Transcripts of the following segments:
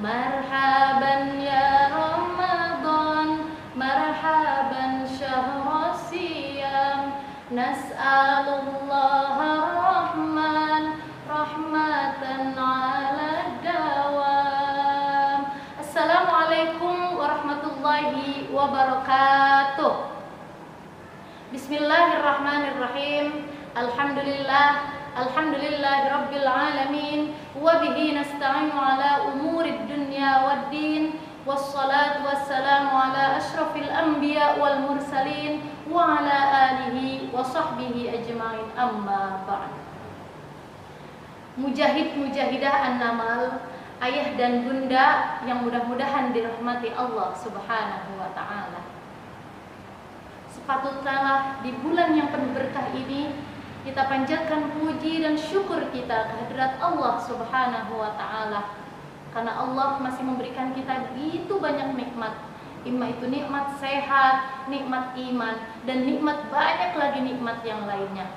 Marhaban ya Ramadan, marhaban syahrul siyam, nas'alullah rahman, rahmatan ala dawam. Assalamualaikum warahmatullahi wabarakatuh. Bismillahirrahmanirrahim. Alhamdulillahi rabbil alamin. Wabihi nasta'inu ala umurid dunya waddin. Wassalatu wassalamu ala ashrafil anbiya wal mursalin. Wa ala alihi wa sahbihi ajma'in, amma ba'd. Mujahid mujahidah an-namal, ayah dan bunda yang mudah-mudahan dirahmati Allah subhanahu wa ta'ala. Sepatutnya di bulan yang penuh berkah ini kita panjatkan puji dan syukur kita kehadirat Allah subhanahu wa ta'ala, karena Allah masih memberikan kita begitu banyak nikmat. Imma itu nikmat sehat, nikmat iman, dan nikmat banyak lagi nikmat yang lainnya.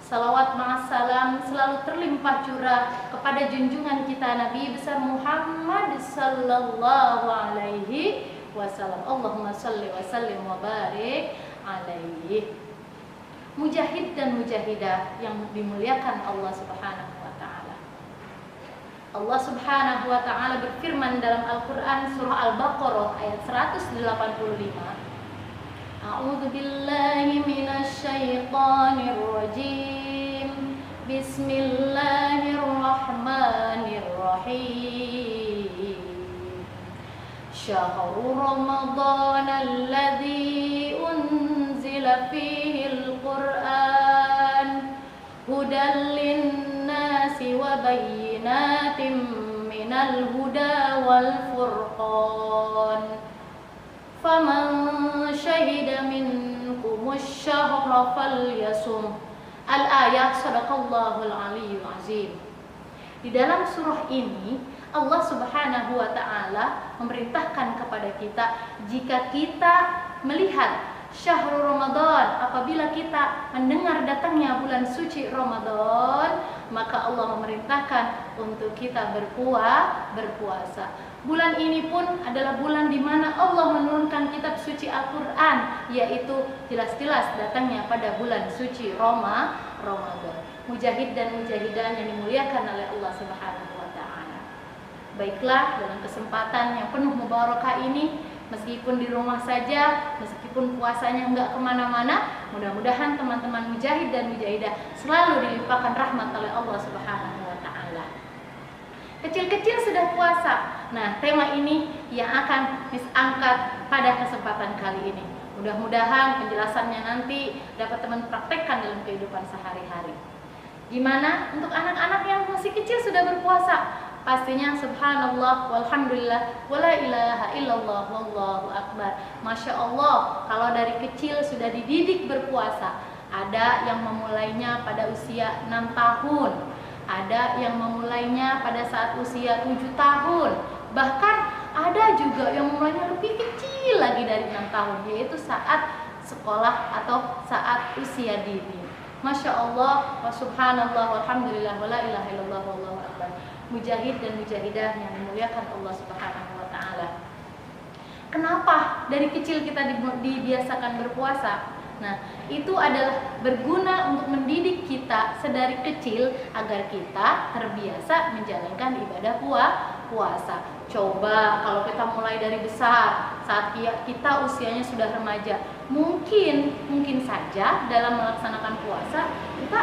Salawat ma'assalam selalu terlimpah curah kepada junjungan kita Nabi besar Muhammad sallallahu alaihi wasallam. Allahumma salli wa sallim wa barik alaihi. Mujahid dan mujahidah yang dimuliakan Allah subhanahu wa ta'ala. Allah subhanahu wa ta'ala berfirman dalam Al-Quran surah Al-Baqarah ayat 185. A'udzu billahi minasy syaithanir rajim. Bismillahirrahmanirrahim. Syahrul Ramadan alladzi unzila fihi al-Qur'an hudan lin-nasi wa bayyinatin minal huda wal furqan. Faman syahida minkumus syahra falyasum. Al-ayat, sadaqallahul aliyyul azim. Di dalam surah ini Allah subhanahu wa ta'ala memerintahkan kepada kita, jika kita melihat syahrul Ramadan, apabila kita mendengar datangnya bulan suci Ramadan, maka Allah memerintahkan untuk kita berpuasa. Bulan ini pun adalah bulan di mana Allah menurunkan kitab suci Al-Quran, yaitu jelas-jelas datangnya pada bulan suci Ramadan. Mujahid dan mujahidah yang dimuliakan oleh Allah subhanahu wa ta'ala. Baiklah, dalam kesempatan yang penuh mubarakah ini, meskipun di rumah saja, meskipun puasanya enggak kemana-mana, mudah-mudahan teman-teman mujahid dan mujahidah selalu dilimpahkan rahmat oleh Allah subhanahu wa ta'ala. Kecil-kecil sudah puasa. Nah, tema ini yang akan Miss angkat pada kesempatan kali ini. Mudah-mudahan penjelasannya nanti dapat teman praktekkan dalam kehidupan sehari-hari. Gimana untuk anak-anak yang masih kecil sudah berpuasa? Pastinya subhanallah walhamdulillah wala ilaha illallah wallahu akbar. Masya Allah, kalau dari kecil sudah dididik berpuasa. Ada yang memulainya pada usia 6 tahun, ada yang memulainya pada saat usia 7 tahun, bahkan ada juga yang memulainya lebih kecil lagi dari 6 tahun, yaitu saat sekolah atau saat usia dini. Masya Allah wa subhanallah walhamdulillah wala ilaha illallah wallahu akbar. Mujahid dan mujahidah yang dimuliakan Allah subhanahu wa ta'ala. Kenapa dari kecil kita dibiasakan berpuasa? Nah, itu adalah berguna untuk mendidik kita sedari kecil agar kita terbiasa menjalankan ibadah puasa. Coba kalau kita mulai dari besar, saat kita usianya sudah remaja, mungkin saja dalam melaksanakan puasa kita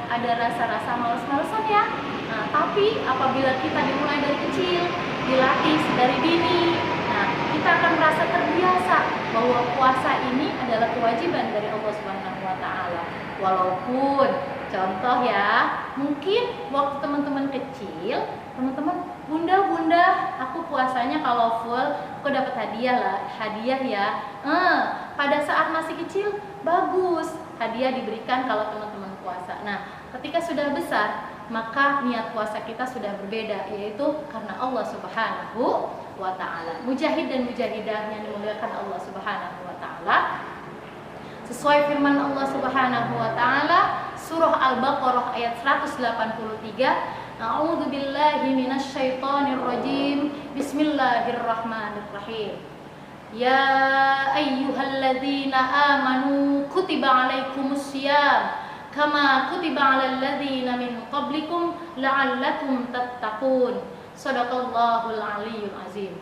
ada rasa-rasa malas-malasan ya. Nah, tapi apabila kita dimulai dari kecil, dilatih dari dini, nah kita akan merasa terbiasa bahwa puasa ini adalah kewajiban dari Allah Subhanahu wa ta'ala. Walaupun contoh ya, mungkin waktu teman-teman kecil, teman-teman, bunda, aku puasanya kalau full aku dapat hadiah ya. Pada saat masih kecil bagus, hadiah diberikan kalau teman-teman puasa. Nah, ketika sudah besar, maka niat puasa kita sudah berbeda, yaitu karena Allah Subhanahu wa ta'ala. Mujahid dan mujahidah yang dimuliakan Allah Subhanahu wa ta'ala, sesuai firman Allah Subhanahu wa ta'ala surah Al-Baqarah ayat 183, A'udzu billahi minasy syaithanir rajim. Bismillahirrahmanirrahim. Ya ayyuhalladzina amanu kutiba alaikumus syiyam kama kutiba alal ladzina min qablikum la'allakum tattaqun. Shadaqallahul aliyyul azim.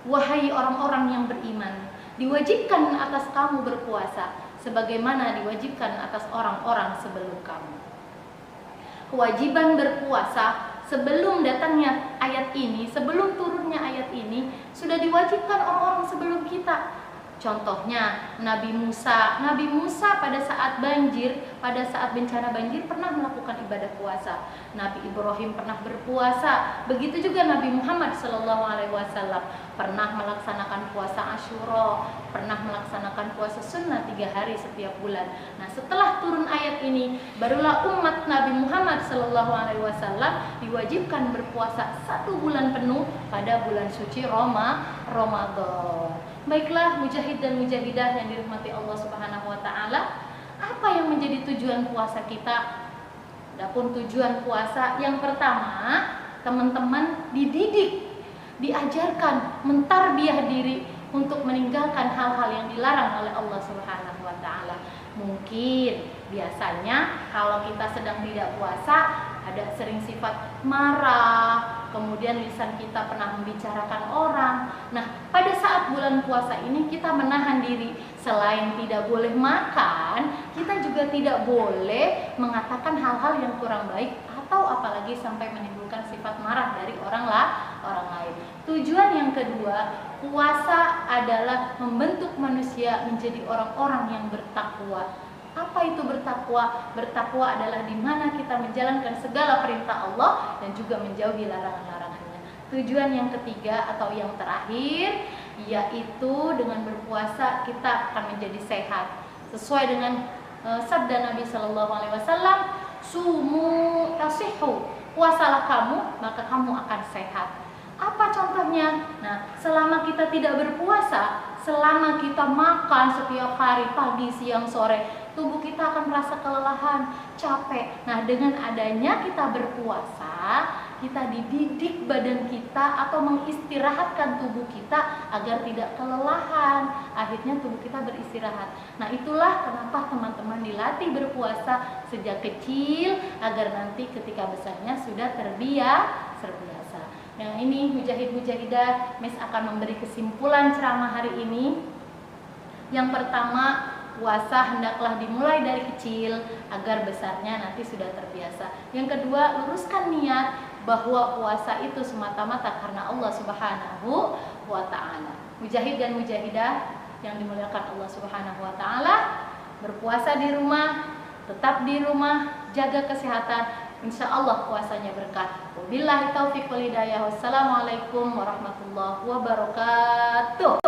Wahai orang-orang yang beriman, diwajibkan atas kamu berpuasa sebagaimana diwajibkan atas orang-orang sebelum kamu. Kewajiban berpuasa sebelum datangnya ayat ini, sebelum turunnya ayat ini, sudah diwajibkan orang-orang sebelum kita. Contohnya Nabi Musa pada saat banjir, pada saat bencana banjir pernah melakukan ibadah puasa. Nabi Ibrahim pernah berpuasa. Begitu juga Nabi Muhammad SAW pernah melaksanakan puasa Asyura, pernah melaksanakan puasa sunnah 3 hari setiap bulan. Nah, setelah turun ayat ini, barulah umat Nabi Muhammad SAW diwajibkan berpuasa 1 bulan penuh pada bulan suci Ramadan. Baiklah mujahid dan mujahidah yang dirahmati Allah Subhanahu wa taala, apa yang menjadi tujuan puasa kita? Adapun tujuan puasa, yang pertama, teman-teman dididik, diajarkan, mentarbiyah diri untuk meninggalkan hal-hal yang dilarang oleh Allah Subhanahu wa taala. Mungkin biasanya kalau kita sedang tidak puasa, ada sering sifat marah, kemudian lisan kita pernah membicarakan orang. Nah, pada saat bulan puasa ini kita menahan diri. Selain tidak boleh makan, kita juga tidak boleh mengatakan hal-hal yang kurang baik atau apalagi sampai menimbulkan sifat marah dari orang lain. Tujuan yang kedua, puasa adalah membentuk manusia menjadi orang-orang yang bertakwa. Apa itu bertakwa? Bertakwa adalah di mana kita menjalankan segala perintah Allah dan juga menjauhi larangan-larangannya. Tujuan yang ketiga atau yang terakhir, yaitu dengan berpuasa kita akan menjadi sehat. Sesuai dengan sabda Nabi SAW, sumu tasihhu, puasalah kamu maka kamu akan sehat. Apa contohnya? Nah, selama kita tidak berpuasa, selama kita makan setiap hari, pagi, siang, sore, tubuh kita akan merasa kelelahan, capek. Nah, dengan adanya kita berpuasa, kita dididik badan kita atau mengistirahatkan tubuh kita agar tidak kelelahan. Akhirnya tubuh kita beristirahat. Nah, itulah kenapa teman-teman dilatih berpuasa sejak kecil agar nanti ketika besarnya sudah terbiasa. Nah, ini mujahid-mujahidah, Miss akan memberi kesimpulan ceramah hari ini. Yang pertama, puasa hendaklah dimulai dari kecil agar besarnya nanti sudah terbiasa. Yang kedua, luruskan niat bahwa puasa itu semata-mata karena Allah Subhanahu wa taala. Mujahid dan mujahidah yang dimuliakan Allah Subhanahu wa taala, berpuasa di rumah, tetap di rumah, jaga kesehatan. Insya Allah puasanya berkah. Wabillahi taufiq wal hidayah. Wassalamualaikum warahmatullahi wabarakatuh.